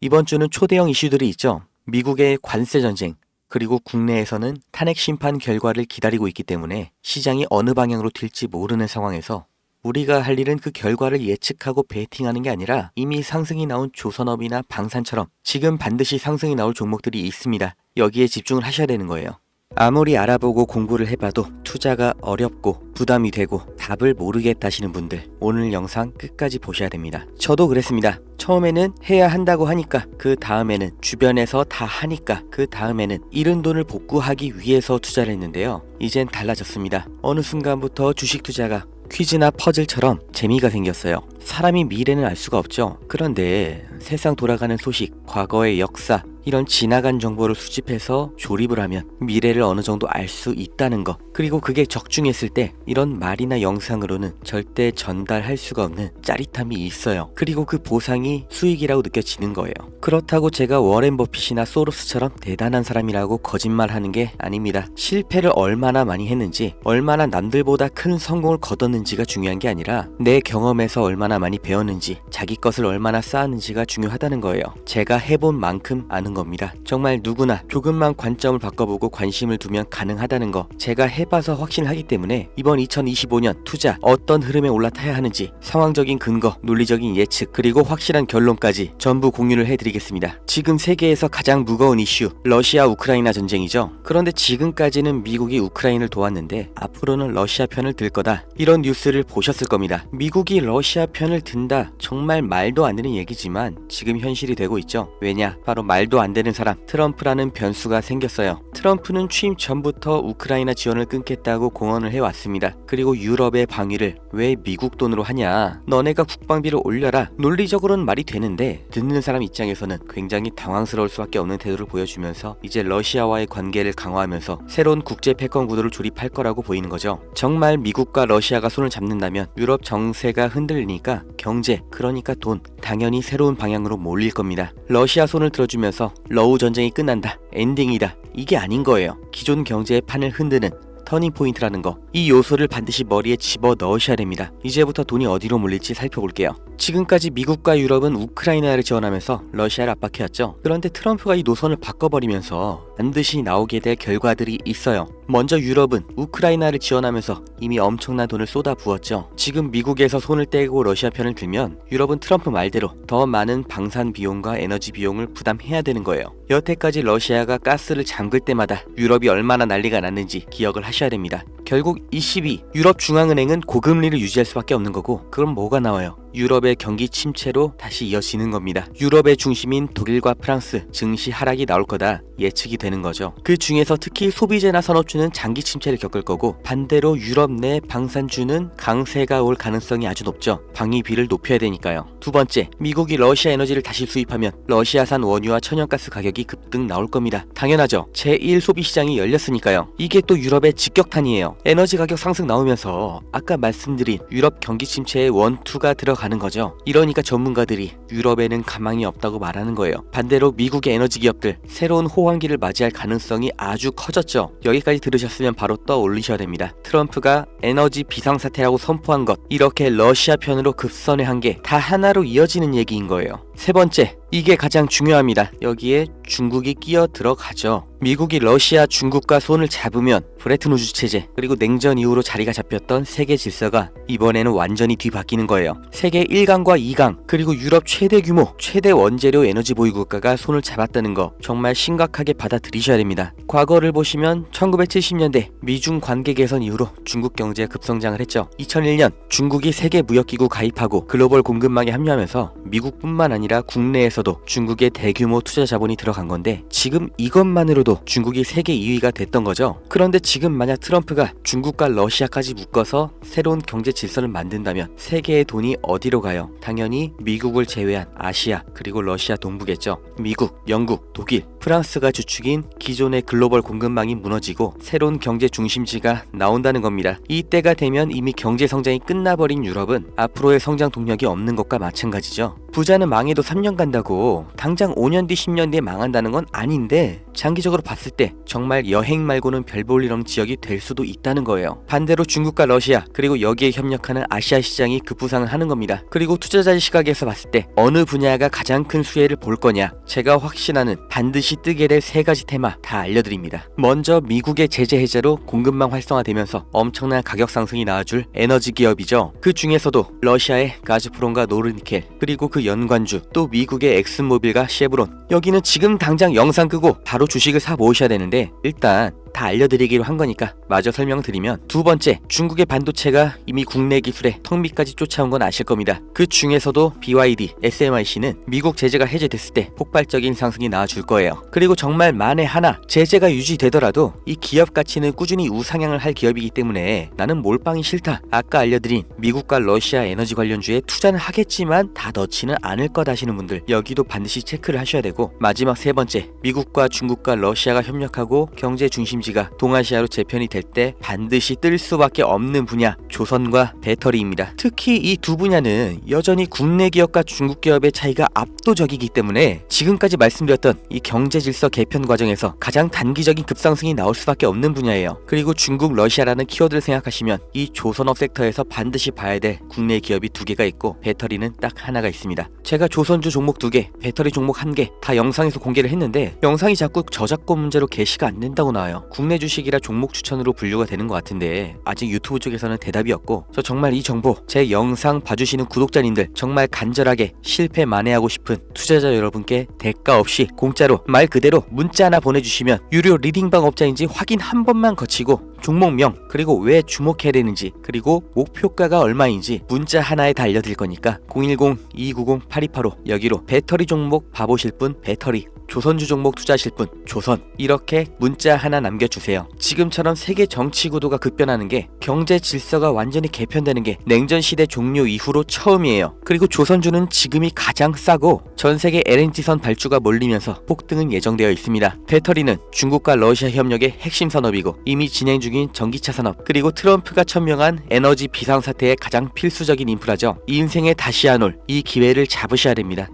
이번 주는 초대형 이슈들이 있죠. 미국의 관세 전쟁, 그리고 국내에서는 탄핵 심판 결과를 기다리고 있기 때문에 시장이 어느 방향으로 튈지 모르는 상황에서 우리가 할 일은 그 결과를 예측하고 베팅하는 게 아니라 이미 상승이 나온 조선업이나 방산처럼 지금 반드시 상승이 나올 종목들이 있습니다. 여기에 집중을 하셔야 되는 거예요. 아무리 알아보고 공부를 해봐도 투자가 어렵고 부담이 되고 답을 모르겠다시는 분들, 오늘 영상 끝까지 보셔야 됩니다. 저도 그랬습니다. 처음에는 해야 한다고 하니까, 그 다음에는 주변에서 다 하니까, 그 다음에는 잃은 돈을 복구하기 위해서 투자를 했는데요. 이젠 달라졌습니다. 어느 순간부터 주식 투자가 퀴즈나 퍼즐처럼 재미가 생겼어요. 사람이 미래는 알 수가 없죠. 그런데 세상 돌아가는 소식, 과거의 역사, 이런 지나간 정보를 수집해서 조립을 하면 미래를 어느 정도 알 수 있다는 거, 그리고 그게 적중했을 때 이런 말이나 영상으로는 절대 전달할 수가 없는 짜릿함이 있어요. 그리고 그 보상이 수익이라고 느껴지는 거예요. 그렇다고 제가 워렌 버핏이나 소로스처럼 대단한 사람이라고 거짓말하는 게 아닙니다. 실패를 얼마나 많이 했는지, 얼마나 남들보다 큰 성공을 거뒀는지가 중요한 게 아니라 내 경험에서 얼마나 많이 배웠는지, 자기 것을 얼마나 쌓았는지가 중요하다는 거예요. 제가 해본 만큼 아는 겁니다. 정말 누구나 조금만 관점을 바꿔보고 관심을 두면 가능하다는 거, 제가 해봐서 확신하기 때문에 이번 2025년 투자 어떤 흐름에 올라타야 하는지 상황적인 근거, 논리적인 예측, 그리고 확실한 결론까지 전부 공유를 해드리겠습니다. 지금 세계에서 가장 무거운 이슈, 러시아 우크라이나 전쟁이죠. 그런데 지금까지는 미국이 우크라이나를 도왔는데 앞으로는 러시아 편을 들 거다, 이런 뉴스를 보셨을 겁니다. 미국이 러시아 편을 든다, 정말 말도 안 되는 얘기지만 지금 현실이 되고 있죠. 왜냐? 바로 말도 안 되는 사람, 트럼프라는 변수가 생겼어요. 트럼프는 취임 전부터 우크라이나 지원을 끊겠다고 공언을 해왔습니다. 그리고 유럽의 방위를 왜 미국 돈으로 하냐, 너네가 국방비를 올려라, 논리적으로는 말이 되는데 듣는 사람 입장에서는 굉장히 당황스러울 수밖에 없는 태도를 보여주면서 이제 러시아와의 관계를 강화하면서 새로운 국제 패권 구도를 조립할 거라고 보이는 거죠. 정말 미국과 러시아가 손을 잡는다면 유럽 정세가 흔들리니까 경제, 그러니까 돈, 당연히 새로운 방향으로 몰릴 겁니다. 러시아 손을 들어주면서 러우 전쟁이 끝난다, 엔딩이다, 이게 아닌 거예요. 기존 경제의 판을 흔드는 터닝포인트라는 거, 이 요소를 반드시 머리에 집어 넣으셔야 됩니다. 이제부터 돈이 어디로 몰릴지 살펴볼게요. 지금까지 미국과 유럽은 우크라이나를 지원하면서 러시아를 압박해왔죠. 그런데 트럼프가 이 노선을 바꿔버리면서 반드시 나오게 될 결과들이 있어요. 먼저 유럽은 우크라이나를 지원하면서 이미 엄청난 돈을 쏟아부었죠. 지금 미국에서 손을 떼고 러시아 편을 들면 유럽은 트럼프 말대로 더 많은 방산 비용과 에너지 비용을 부담해야 되는 거예요. 여태까지 러시아가 가스를 잠글 때마다 유럽이 얼마나 난리가 났는지 기억을 하셔야 됩니다. 결국 ECB, 유럽 중앙은행은 고금리를 유지할 수밖에 없는 거고, 그럼 뭐가 나와요? 유럽의 경기 침체로 다시 이어지는 겁니다. 유럽의 중심인 독일과 프랑스, 증시 하락이 나올 거다 예측이 되는 거죠. 그 중에서 특히 소비재나 산업주는 장기 침체를 겪을 거고, 반대로 유럽 내 방산주는 강세가 올 가능성이 아주 높죠. 방위비를 높여야 되니까요. 두 번째, 미국이 러시아 에너지를 다시 수입하면 러시아산 원유와 천연가스 가격이 급등 나올 겁니다. 당연하죠. 제1 소비시장이 열렸으니까요. 이게 또 유럽의 직격탄이에요. 에너지 가격 상승 나오면서 아까 말씀드린 유럽 경기 침체의 원투가 들어가는 거죠. 이러니까 전문가들이 유럽에는 가망이 없다고 말하는 거예요. 반대로 미국의 에너지 기업들, 새로운 호황기를 맞이할 가능성이 아주 커졌죠. 여기까지 들으셨으면 바로 떠올리셔야 됩니다. 트럼프가 에너지 비상사태라고 선포한 것, 이렇게 러시아 편으로 급선회한 게 다 하나로 이어지는 얘기인 거예요. 세 번째, 이게 가장 중요합니다. 여기에 중국이 끼어 들어가죠. 미국이 러시아, 중국과 손을 잡으면 브레튼 우즈 체제, 그리고 냉전 이후로 자리가 잡혔던 세계 질서가 이번에는 완전히 뒤바뀌는 거예요. 세계 1강과 2강, 그리고 유럽 최대 규모, 최대 원재료 에너지 보유 국가가 손을 잡았다는 거 정말 심각하게 받아들이셔야 됩니다. 과거를 보시면 1970년대 미중 관계 개선 이후로 중국 경제가 급성장을 했죠. 2001년 중국이 세계 무역기구 가입하고 글로벌 공급망에 합류하면서 미국뿐만 아니라 국내에서도 중국의 대규모 투자 자본이 들어간 건데, 지금 이것만으로도 중국이 세계 2위가 됐던 거죠. 그런데 지금 만약 트럼프가 중국과 러시아까지 묶어서 새로운 경제 질서를 만든다면 세계의 돈이 어디로 가요? 당연히 미국을 제외한 아시아, 그리고 러시아 동부겠죠. 미국, 영국, 독일, 프랑스가 주축인 기존의 글로벌 공급망이 무너지고 새로운 경제 중심지가 나온다는 겁니다. 이때가 되면 이미 경제 성장이 끝나버린 유럽은 앞으로의 성장 동력이 없는 것과 마찬가지죠. 부자는 망해도 3년 간다고 당장 5년 뒤 10년 뒤에 망한다는 건 아닌데, 장기적으로 시장으로 봤을 때 정말 여행 말고는 별 볼 일 없는 지역이 될 수도 있다는 거예요. 반대로 중국과 러시아 그리고 여기에 협력하는 아시아 시장이 급부상을 하는 겁니다. 그리고 투자자의 시각에서 봤을 때 어느 분야가 가장 큰 수혜를 볼 거냐, 제가 확신하는 반드시 뜨게 될 세 가지 테마 다 알려드립니다. 먼저 미국의 제재 해제로 공급망 활성화되면서 엄청난 가격 상승이 나와줄 에너지 기업이죠. 그 중에서도 러시아의 가즈프롬과 노르니켈, 그리고 그 연관주 또 미국의 엑슨모빌과 쉐브론, 여기는 지금 당장 영상 끄고 바로 주식을 사 모으셔야 되는데, 일단 다 알려드리기로 한 거니까 마저 설명드리면, 두 번째, 중국의 반도체가 이미 국내 기술에 턱 밑까지 쫓아온 건 아실 겁니다. 그 중에서도 BYD, SMIC는 미국 제재가 해제됐을 때 폭발적인 상승이 나와줄 거예요. 그리고 정말 만에 하나 제재가 유지되더라도 이 기업 가치는 꾸준히 우상향을 할 기업이기 때문에 나는 몰빵이 싫다, 아까 알려드린 미국과 러시아 에너지 관련주에 투자는 하겠지만 다 넣지는 않을 것 하시는 분들, 여기도 반드시 체크를 하셔야 되고, 마지막 세 번째, 미국과 중국과 러시아가 협력하고 경제 중심지가 동아시아로 재편이 될 때 반드시 뜰 수밖에 없는 분야, 조선과 배터리입니다. 특히 이 두 분야는 여전히 국내 기업과 중국 기업의 차이가 압도적이기 때문에 지금까지 말씀드렸던 이 경제 질서 개편 과정에서 가장 단기적인 급상승이 나올 수밖에 없는 분야예요. 그리고 중국, 러시아라는 키워드를 생각하시면 이 조선업 섹터에서 반드시 봐야 될 국내 기업이 두 개가 있고, 배터리는 딱 하나가 있습니다. 제가 조선주 종목 2개, 배터리 종목 1개 다 영상에서 공개를 했는데 영상이 자꾸 저작권 문제로 게시가 안 된다고 나와요. 국내 주식이라 종목 추천으로 분류가 되는 것 같은데 아직 유튜브 쪽에서는 대답이 없고, 저 정말 이 정보 제 영상 봐주시는 구독자님들 정말 간절하게 실패 만회하고 싶은 투자자 여러분께 대가 없이 공짜로 말 그대로 문자 하나 보내주시면 유료 리딩방 업자인지 확인 한 번만 거치고 종목명, 그리고 왜 주목해야 되는지, 그리고 목표가가 얼마인지 문자 하나에 다 알려드릴 거니까 010-290-8285 여기로 배터리 종목 봐보실 분 배터리, 조선주 종목 투자하실 분 조선, 이렇게 문자 하나 남겨주세요. 지금처럼 세계 정치 구도가 급변하는 게, 경제 질서가 완전히 개편되는 게 냉전 시대 종료 이후로 처음이에요. 그리고 조선주는 지금이 가장 싸고 전 세계 LNG선 발주가 몰리면서 폭등은 예정되어 있습니다. 배터리는 중국과 러시아 협력의 핵심 산업이고 이미 진행 중인 전기차 산업, 그리고 트럼프가 천명한 에너지 비상사태의 가장 필수적인 인프라죠. 인생에 다시 안 올 이 기회를 잡으셔야 됩니다.